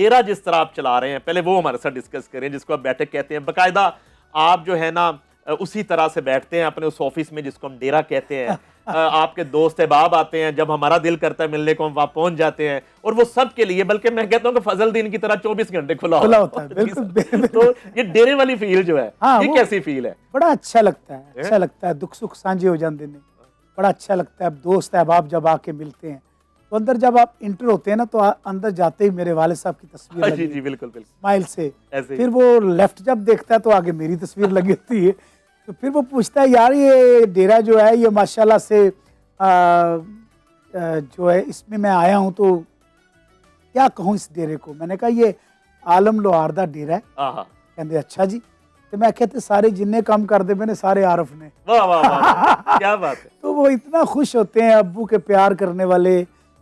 डेरा जिस तरह आप चला रहे हैं, पहले वो हमारे साथ डिस्कस करें, जिसको आप बैठक कहते हैं। बाकायदा आप जो है ना उसी तरह से बैठते हैं अपने उस ऑफिस में जिसको हम डेरा कहते हैं। आपके दोस्त अहबाब आते हैं, जब हमारा दिल करता है मिलने को हम वहां पहुंच जाते हैं, और वो सब के लिए, बल्कि मैं कहता हूँ कि फजल दीन की तरह 24 घंटे खुला होता है। बिल्कुल। तो ये डेरे वाली फील जो है, हाँ, ये कैसी फील है? बड़ा अच्छा लगता है, अच्छा लगता है। दुख सुख साझे हो जाते हैं, बड़ा अच्छा लगता है। दोस्त अहबाब जब आके मिलते हैं तो अंदर जब आप इंटर होते हैं ना, तो अंदर जाते ही मेरे वालिद साहब की तस्वीर लगी, जी बिल्कुल बिल्कुल, स्माइल से। ऐसे फिर वो लेफ्ट जब देखता है तो आगे मेरी तस्वीर लगी होती है। तो फिर वो पूछता है, यार ये डेरा जो है ये माशाल्लाह से जो है इसमें मैं आया हूँ, तो क्या कहूँ इस डेरे को। मैंने कहा ये आलम लोहार दा डेरा है। कहते अच्छा जी। तो मैं कहते सारे जिन्ने काम कर दे मैंने सारे आरफ ने। वाह वाह वाह, क्या बात है। तो वो इतना खुश होते हैं, अब्बू के प्यार करने वाले,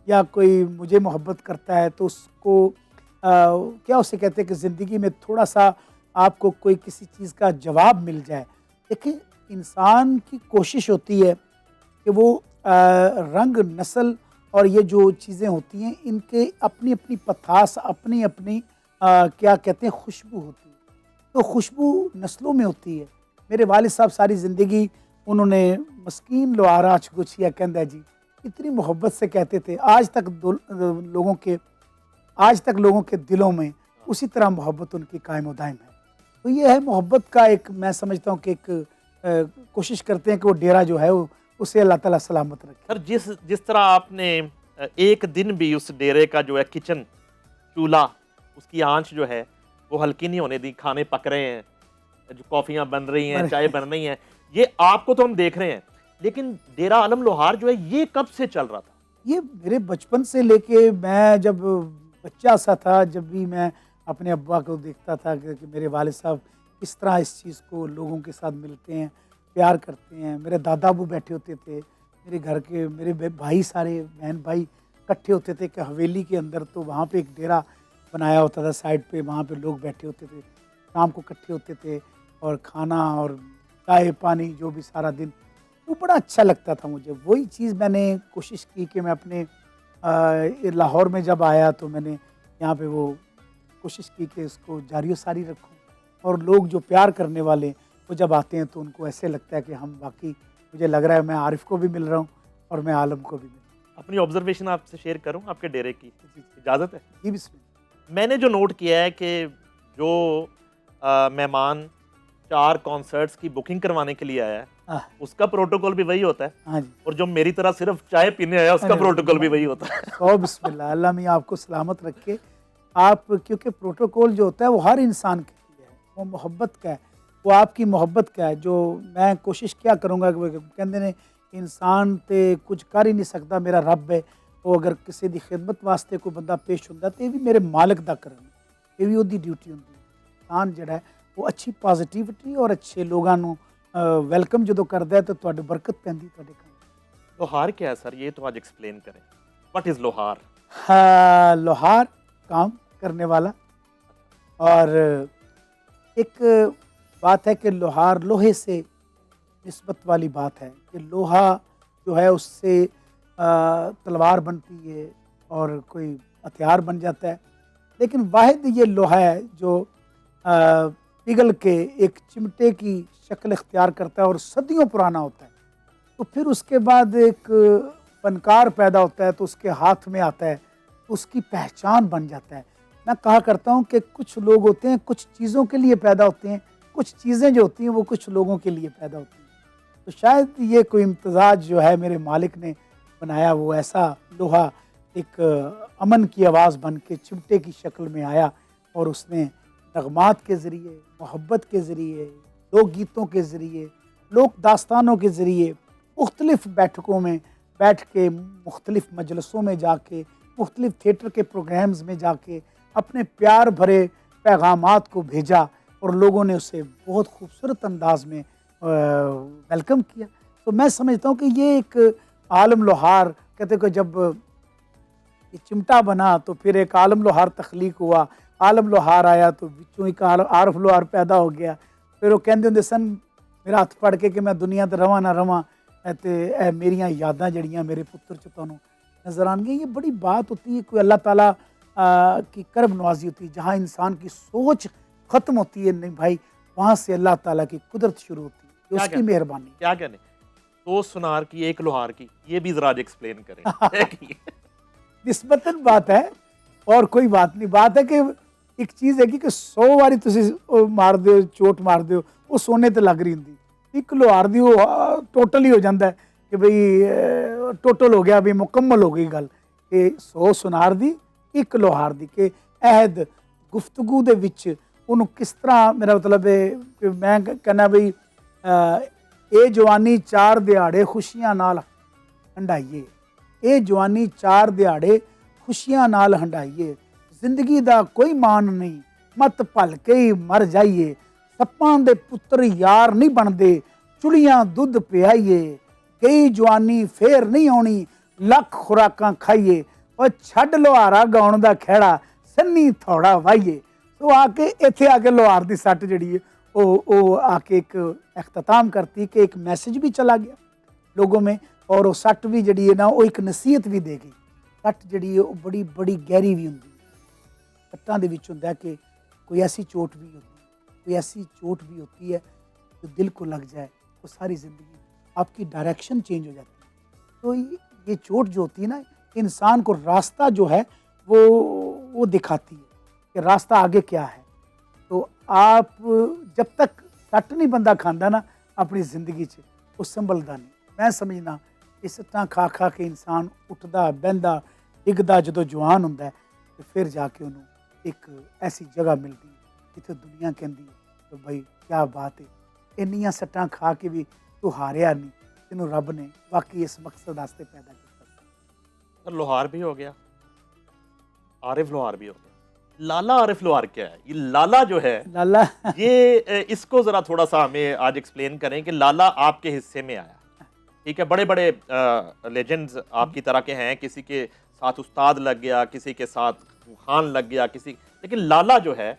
या कोई मुझे मोहब्बत करता है तो उसको क्या उसे कहते हैं कि ज़िंदगी में थोड़ा सा आपको कोई किसी चीज़ का जवाब मिल जाए। देखिए इंसान की कोशिश होती है कि वो रंग नस्ल और ये जो चीज़ें होती हैं इनके अपनी अपनी पथास, अपनी अपनी क्या कहते हैं खुशबू होती है। तो खुशबू नस्लों में होती है। मेरे वालिद साहब सारी ज़िंदगी उन्होंने मस्कीन लोहारा गुछिया कहंदा जी इतनी मोहब्बत से कहते थे। आज तक लोगों के दिलों में उसी तरह मोहब्बत उनकी कायम व दायम है। तो ये है मोहब्बत का एक, मैं समझता हूँ कि एक कोशिश करते हैं कि वो डेरा जो है उसे अल्लाह ताला सलामत रखे। सर जिस तरह आपने एक दिन भी उस डेरे का जो है किचन चूल्हा, उसकी आंच जो है वो हल्की नहीं होने दी, खाने पक रहे हैं, जो कॉफ़ियाँ बन रही हैं, चाय बन रही हैं, ये आपको तो हम देख रहे हैं, लेकिन डेरा आलम लोहार जो है ये कब से चल रहा था? ये मेरे बचपन से लेके मैं जब बच्चा सा था, जब भी मैं अपने अब्बा को देखता था कि मेरे वालिद साहब किस तरह इस चीज़ को लोगों के साथ मिलते हैं, प्यार करते हैं। मेरे दादा अबू बैठे होते थे, मेरे घर के मेरे भाई सारे बहन भाई इकट्ठे होते थे कि हवेली के अंदर, तो वहाँ पे एक डेरा बनाया होता था साइड पे, वहाँ पे लोग बैठे होते थे, शाम को इकट्ठे होते थे और खाना और चाय पानी जो भी सारा दिन, वो बड़ा अच्छा लगता था मुझे। वही चीज़ मैंने कोशिश की कि मैं अपने लाहौर में जब आया तो मैंने यहाँ पे वो कोशिश की कि इसको जारी सारी रखूँ, और लोग जो प्यार करने वाले वो जब आते हैं तो उनको ऐसे लगता है कि हम वाकई, मुझे लग रहा है मैं आरिफ को भी मिल रहा हूँ और मैं आलम को भी मिल रहा हूँ। अपनी ऑब्जर्वेशन आपसे शेयर करूँ आपके डेरे की, इजाज़त है? जी बिस्मिल्लाह। मैंने जो नोट किया है कि जो मेहमान 4 कॉन्सर्ट्स की बुकिंग करवाने के लिए आया है उसका प्रोटोकॉल भी वही होता है। हाँ जी। और जो मेरी तरह सिर्फ चाय पीने आया उसका प्रोटोकॉल भी वही होता है। सौ बिस्मिल्लाह, अल्लाह मियां आपको सलामत रखे। आप क्योंकि प्रोटोकॉल जो होता है वो हर इंसान के लिए है, वो मोहब्बत का है, वो आपकी मोहब्बत का है। जो मैं कोशिश क्या करूँगा कि कहते ने इंसान तो कुछ कर ही नहीं सकता, मेरा रब है, वो अगर किसी की खिदमत वास्ते कोई बंदा पेश होंदा तो ये भी मेरे मालिक दा करना, ये भी उसकी ड्यूटी होंगी। इंसान जड़ा है वो अच्छी पॉजिटिविटी और अच्छे लोगों को वेलकम जो करता है तो तुहाडे बरकत पैंदी तुहाडे काम। लोहार क्या है सर, ये तो आज एक्सप्लेन करें, व्हाट इज लोहार? हाँ, लोहार काम करने वाला, और एक बात है कि लोहार लोहे से निस्बत वाली बात है कि लोहा जो है उससे तलवार बनती है और कोई हथियार बन जाता है, लेकिन वाहिद ये लोहा है जो पिघल के एक चिमटे की शक्ल इख्तियार करता है और सदियों पुराना होता है। तो फिर उसके बाद एक फनकार पैदा होता है तो उसके हाथ में आता है, उसकी पहचान बन जाता है। मैं कहा करता हूँ कि कुछ लोग होते हैं कुछ चीज़ों के लिए पैदा होते हैं, कुछ चीज़ें जो होती हैं वो कुछ लोगों के लिए पैदा होती हैं। तो शायद ये कोई इम्तजाज जो है मेरे मालिक ने बनाया, वो ऐसा लोहा एक अमन की आवाज़ बन के चिमटे की शक्ल में आया और उसने नगमात के ज़रिए, मोहब्बत के ज़रिए, लोक गीतों के ज़रिए, लोक दास्तानों के ज़रिए, मुख्तलिफ़ बैठकों में बैठ के, मुख्तलिफ़ मजलसों में जाके, मुख्तलिफ़ थिएटर के प्रोग्राम्स में जाके अपने प्यार भरे पैगामात को भेजा और लोगों ने उसे बहुत खूबसूरत अंदाज में वेलकम किया। तो मैं समझता हूँ कि ये एक आलम लोहार, कहते कि जब ये चिमटा बना तो फिर एक आलम लोहार तख्लीक हुआ, आलम लोहार आया तो बिचों एक आरफ लोहार पैदा हो गया। फिर वो कहते होंगे सन मेरा हथ फड़ के कि मैं दुनिया ते रवां ना रवां ते मेरियां यादां जड़ियां मेरे पुत्र च तुहानूं नज़र आउणगियां। ये बड़ी बात होती है, कोई अल्लाह ताला की करब नवाजी होती है, जहाँ इंसान की सोच ख़त्म होती है, नहीं भाई, वहाँ से अल्लाह ताला की कुदरत शुरू होती है, क्या उसकी कहने मेहरबानी। क्या कहने, दो सुनार की एक लोहार की, ये भी जरा आज एक्सप्लेन करें। है कि? निस्बतन बात है और कोई बात नहीं। बात है कि एक चीज़ है कि 100 ਵਾਰੀ ਤੁਸੀਂ ਉਹ ਮਾਰਦੇ ਹੋ, ਚੋਟ ਮਾਰਦੇ ਹੋ, ਉਹ ਸੋਨੇ ਤੇ ਲੱਗ ਰਹੀ ਹੁੰਦੀ। ਇੱਕ ਲੋਹਾਰ ਦੀ ਉਹ ਟੋਟਲ ਹੀ ਹੋ ਜਾਂਦਾ ਹੈ ਕਿ ਬਈ ਟੋਟਲ ਹੋ ਗਿਆ, ਵੀ ਮੁਕੰਮਲ ਹੋ ਗਈ ਗੱਲ। ਕਿ 100 ਸੁਨਾਰ ਦੀ, ਇੱਕ ਲੋਹਾਰ ਦੀ, ਕਿ ਅਹਿਦ ਗੁਫ਼ਤਗੂ ਦੇ ਵਿੱਚ ਉਹਨੂੰ ਕਿਸ ਤਰ੍ਹਾਂ, ਮੇਰਾ ਮਤਲਬ ਹੈ ਕਿ ਮੈਂ ਕਹਿੰਦਾ ਬਈ ਇਹ ਜਵਾਨੀ 4 ਦਿਹਾੜੇ ਖੁਸ਼ੀਆਂ ਨਾਲ ਹੰਡਾਈਏ, ਇਹ ਜਵਾਨੀ 4 ਦਿਹਾੜੇ ਖੁਸ਼ੀਆਂ ਨਾਲ ਹੰਡਾਈਏ, ਜ਼ਿੰਦਗੀ ਦਾ ਕੋਈ ਮਾਣ ਨਹੀਂ, ਮਤ ਭਲ ਕੇ ਹੀ ਮਰ ਜਾਈਏ, ਸੱਪਾਂ ਦੇ ਪੁੱਤਰ ਯਾਰ ਨਹੀਂ ਬਣਦੇ, ਚੁਲੀਆਂ ਦੁੱਧ ਪਿਆਈਏ, ਗਈ ਜਵਾਨੀ ਫੇਰ ਨਹੀਂ ਆਉਣੀ, ਲੱਖ ਖੁਰਾਕਾਂ ਖਾਈਏ, ਉਹ ਛੱਡ ਲੋਹਾਰਾ ਗਾਉਣ ਦਾ ਖਹਿੜਾ, ਸੰਨੀ ਥੋੜਾ ਵਾਈਏ। तो आके इत्थे आके लोहार की सट जी वो आके एक अख्ताम करती कि एक मैसेज भी चला गया लोगों में, और वो सट भी जी है ना, वो एक नसीहत भी दे गई। सट जी है वो बड़ी बड़ी गहरी भी होंगी। सट्टां दे विच हुंदा कि कोई ऐसी चोट भी होती है, कोई ऐसी चोट भी होती है जो दिल को लग जाए, वो सारी ज़िंदगी आपकी डायरेक्शन चेंज हो जाती है। तो ये चोट जो होती है ना, इंसान को रास्ता जो है वो दिखाती है कि रास्ता आगे क्या है। तो आप जब तक सट नहीं बंदा खांदा ना अपनी ज़िंदगी च, वो संभलदा नहीं। मैं समझना इस सट्टां खा खा के इंसान उठदा बहंदा डिगदा जदों जवान हुंदा है, तो फिर जाके उन्होंने एक ऐसी जगह मिलती है जिथे दुनिया कहती है तो भाई क्या बात है, इन्नियां सट्टां खा के भी तू हारिया नहीं, तेनों रब ने वाकई इस मकसद वास्ते पैदा किया। लोहार भी हो गया, आरिफ लोहार भी हो गया, लाला आरिफ लोहार क्या है? ये लाला जो है, लाला ये इसको जरा थोड़ा सा हमें आज एक्सप्लेन करें कि लाला आपके हिस्से में आया। ठीक है, बड़े बड़े लेजेंड्स आपकी तरह के हैं, किसी के साथ उस्ताद लग गया, किसी के साथ खान लग गया, किसी, लेकिन लाला जो है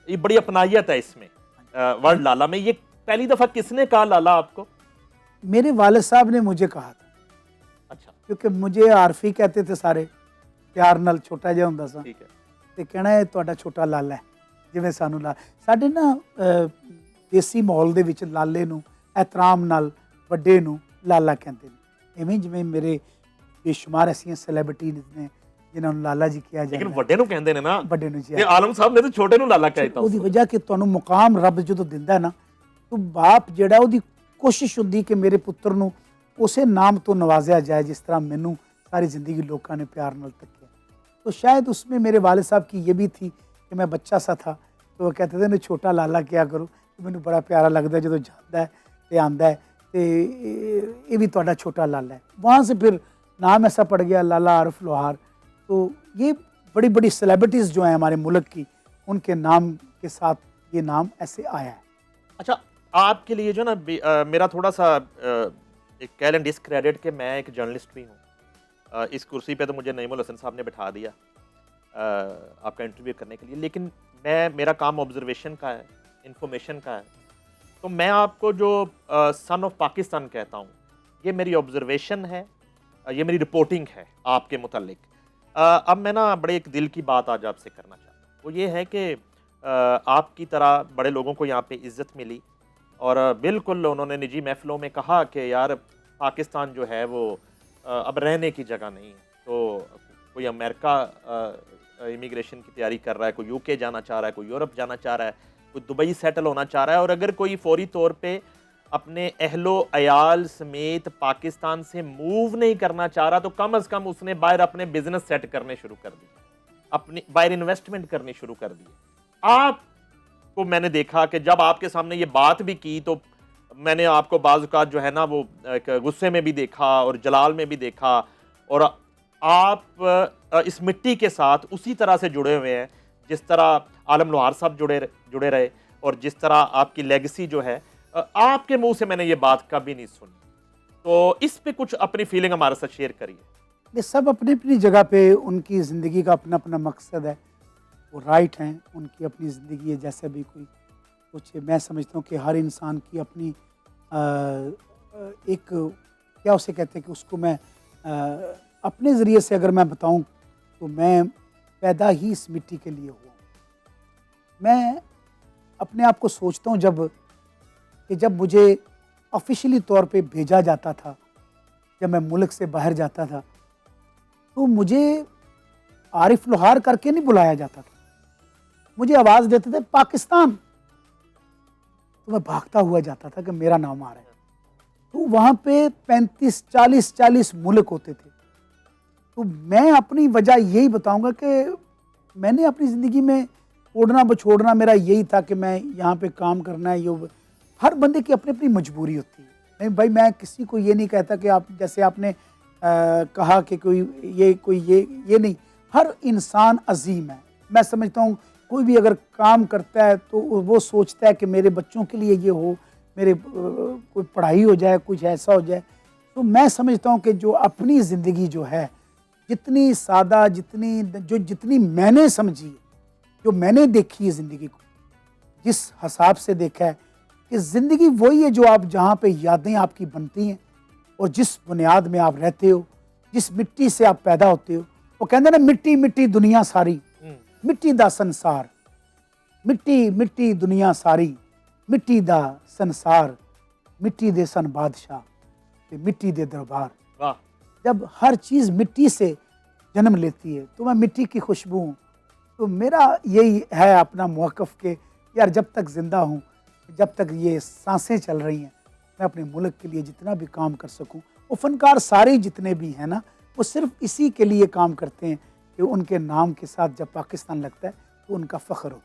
ये बड़ी अपनायत है इसमें, वर्ड लाला में। ये पहली दफा किसने कहा लाला आपको? मेरे वालिद साहब ने मुझे कहा था। अच्छा, क्योंकि मुझे आरफी कहते थे सारे प्यार नाल, छोटा जिहा हुंदा सा, ठीक है। ਤੇ ਕਹਿਣਾ ਇਹ ਤੁਹਾਡਾ ਛੋਟਾ ਲਾਲਾ ਹੈ, ਜਿਵੇਂ ਸਾਨੂੰ ਸਾਡੇ ਨਾ ਦੇਸੀ ਮਾਹੌਲ ਦੇ ਵਿੱਚ ਲਾਲੇ ਨੂੰ ਇਤਰਾਮ ਨਾਲ ਵੱਡੇ ਨੂੰ ਲਾਲਾ ਕਹਿੰਦੇ ਨੇ। ਐਵੇਂ ਜਿਵੇਂ ਮੇਰੇ ਬੇਸ਼ੁਮਾਰ ਐਸੀਆਂ ਸੈਲੀਬ੍ਰਿਟੀ ਨੇ ਜਿਨ੍ਹਾਂ ਨੂੰ ਲਾਲਾ ਜੀ ਕਿਹਾ ਜਾਂਦਾ। ਲੇਕਿਨ ਵੱਡੇ ਨੂੰ ਕਹਿੰਦੇ ਨੇ ਨਾ, ਵੱਡੇ ਨੂੰ ਜੀ। ਤੇ ਆਲਮ ਸਾਹਿਬ ਨੇ ਤਾਂ ਛੋਟੇ ਨੂੰ ਲਾਲਾ ਕਹਿਤਾ। ਉਹਦੀ ਵਜ੍ਹਾ ਕਿ ਤੁਹਾਨੂੰ ਮੁਕਾਮ ਰੱਬ ਜਦੋਂ ਦਿੰਦਾ ਨਾ, ਤਾਂ ਬਾਪ ਜਿਹੜਾ ਉਹਦੀ ਕੋਸ਼ਿਸ਼ ਹੁੰਦੀ ਕਿ ਮੇਰੇ ਪੁੱਤਰ ਨੂੰ ਉਸੇ ਨਾਮ ਤੋਂ ਨਵਾਜ਼ਿਆ ਜਾਏ ਜਿਸ ਤਰ੍ਹਾਂ ਮੈਨੂੰ सारी ज़िंदगी लोगों ने प्यार नाल तकिया। तो शायद उसमें मेरे वालिद साहब की ये भी थी कि मैं बच्चा सा था तो वो कहते थे ना छोटा लाला क्या करो, तो मैंने बड़ा प्यारा लगता है जो जाता है तो आंदा है तो ये भी तुहाडा छोटा लाला है। वहाँ से फिर नाम ऐसा पड़ गया लाला आरिफ लोहार। तो ये बड़ी बड़ी सेलिब्रिटीज़ जो हैं हमारे मुल्क की, उनके नाम के साथ ये नाम ऐसे आया है। अच्छा, आपके लिए जो ना मेरा थोड़ा सा एक कह लें डिस्क्रेडिट कि मैं एक जर्नलिस्ट भी हूँ। इस कुर्सी पे तो मुझे नईमुल हसन साहब ने बिठा दिया आपका इंटरव्यू करने के लिए, लेकिन मेरा काम ऑब्जर्वेशन का है, इंफॉर्मेशन का है। तो मैं आपको जो सन ऑफ पाकिस्तान कहता हूँ, ये मेरी ऑब्जर्वेशन है, ये मेरी रिपोर्टिंग है आपके मुतालिक। अब मैं ना बड़े एक दिल की बात आज आपसे करना चाहता हूँ, वो ये है कि आपकी तरह बड़े लोगों को यहाँ पे इज़्ज़त मिली और बिल्कुल उन्होंने निजी महफ़िलों में कहा कि यार पाकिस्तान जो है वो अब रहने की जगह नहीं है। तो कोई अमेरिका इमिग्रेशन की तैयारी कर रहा है, कोई यूके जाना चाह रहा है, कोई यूरोप जाना चाह रहा है, कोई दुबई सेटल होना चाह रहा है, और अगर कोई फौरी तौर पे अपने अहलो अयाल समेत पाकिस्तान से मूव नहीं करना चाह रहा, तो कम अज़ कम उसने बाहर अपने बिजनेस सेट करने शुरू कर दिए, अपनी बाहर इन्वेस्टमेंट करनी शुरू कर दी। आपको मैंने देखा कि जब आपके सामने ये बात भी की तो मैंने आपको बाज़ औक़ात जो है ना वो एक गुस्से में भी देखा और जलाल में भी देखा, और आप इस मिट्टी के साथ उसी तरह से जुड़े हुए हैं जिस तरह आलम लोहार साहब जुड़े रहे, और जिस तरह आपकी लेगेसी जो है आपके मुंह से मैंने ये बात कभी नहीं सुनी। तो इस पे कुछ अपनी फीलिंग हमारे साथ शेयर करिए। ये सब अपनी अपनी जगह पे उनकी ज़िंदगी का अपना अपना मकसद है, वो राइट हैं, उनकी अपनी ज़िंदगी है। जैसे भी कोई कुछ, मैं समझता हूँ कि हर इंसान की अपनी एक क्या उसे कहते हैं कि उसको मैं अपने ज़रिए से अगर मैं बताऊँ तो मैं पैदा ही इस मिट्टी के लिए हुआ। मैं अपने आप को सोचता हूँ जब मुझे ऑफिशियली तौर पे भेजा जाता था, जब मैं मुल्क से बाहर जाता था, तो मुझे आरिफ लोहार करके नहीं बुलाया जाता था, मुझे आवाज़ देते थे पाकिस्तान, तो मैं भागता हुआ जाता था कि मेरा नाम आ रहा है। तो वहाँ पे 35-40 मुल्क होते थे। तो मैं अपनी वजह यही बताऊंगा कि मैंने अपनी ज़िंदगी में ओढ़ना बछोड़ना मेरा यही था कि मैं यहाँ पे काम करना है। ये हर बंदे की अपनी अपनी मजबूरी होती है। नहीं भाई, मैं किसी को ये नहीं कहता कि आप जैसे आपने कहा कि कोई ये नहीं, हर इंसान अजीम है। मैं समझता हूँ कोई भी अगर काम करता है तो वो सोचता है कि मेरे बच्चों के लिए ये हो, मेरे कोई पढ़ाई हो जाए, कुछ ऐसा हो जाए। तो मैं समझता हूँ कि जो अपनी ज़िंदगी जो है, जितनी सादा, जितनी मैंने समझी, जो मैंने देखी है ज़िंदगी को, जिस हिसाब से देखा है कि ज़िंदगी वही है जो आप जहाँ पे यादें आपकी बनती हैं और जिस बुनियाद में आप रहते हो, जिस मिट्टी से आप पैदा होते हो। वो कहते हैं ना, मिट्टी मिट्टी दुनिया सारी, मिट्टी दा संसार, मिट्टी मिट्टी दुनिया सारी, मिट्टी दा संसार, मिट्टी दे सन बादशाह ते मिट्टी दे दरबार। वाह। जब हर चीज़ मिट्टी से जन्म लेती है तो मैं मिट्टी की खुशबू हूँ। तो मेरा यही है अपना मौक़िफ़ के यार, जब तक ज़िंदा हूँ, जब तक ये सांसें चल रही हैं, मैं अपने मुल्क के लिए जितना भी काम कर सकूँ। वो फ़नकार सारे जितने भी हैं ना, वो सिर्फ़ इसी के लिए काम करते हैं कि उनके नाम के साथ जब पाकिस्तान लगता है तो उनका फ़ख्र हो।